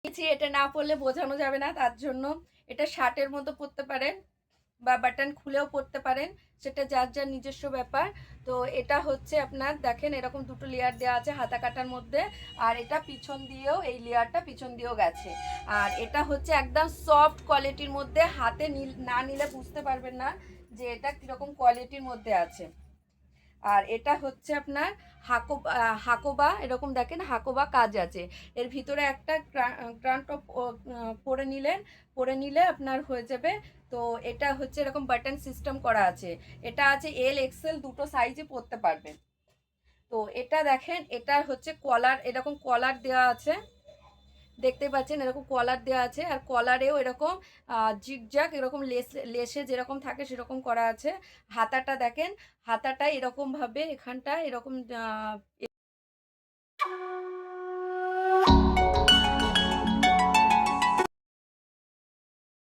এটা না পরলে বোঝানো যাবে না, তার জন্য এটা শার্টের মতো পরতে পারেন বা বাটন খুলেও পরতে পারেন, সেটা যার যার নিজস্ব ব্যাপার। তো এটা হচ্ছে আপনার দেখেন এরকম দুটো লেয়ার দেওয়া আছে হাতা কাটার মধ্যে, আর এটা পিছন দিয়েও এই লেয়ারটা পিছন দিয়েও গেছে। আর এটা হচ্ছে একদম সফট কোয়ালিটির মধ্যে, হাতে না নিলে বুঝতে পারবেন না যে এটা কীরকম কোয়ালিটির মধ্যে আছে। আর এটা হচ্ছে আপনার হাকোবা, এরকম দেখেন হাকোবা কাজ আছে এর ভিতরে। একটা ক্রান টপ পরে নিলে আপনার হয়ে যাবে। তো এটা হচ্ছে এরকম বাটন সিস্টেম করা আছে, এটা আছে এল এক্সেল দুটো সাইজে পরতে পারবেন। তো এটা দেখেন, এটা হচ্ছে কলার, এরকম কলার দেওয়া আছে, দেখতে পাচ্ছেন এরকম কলার দেওয়া আছে, আর কলারেও এরকম জিগজ্যাগ এরকম লেসে যেরকম থাকে সেরকম করা আছে। হাতাটা দেখেন, হাতাটা এরকম ভাবে এখানটা এরকম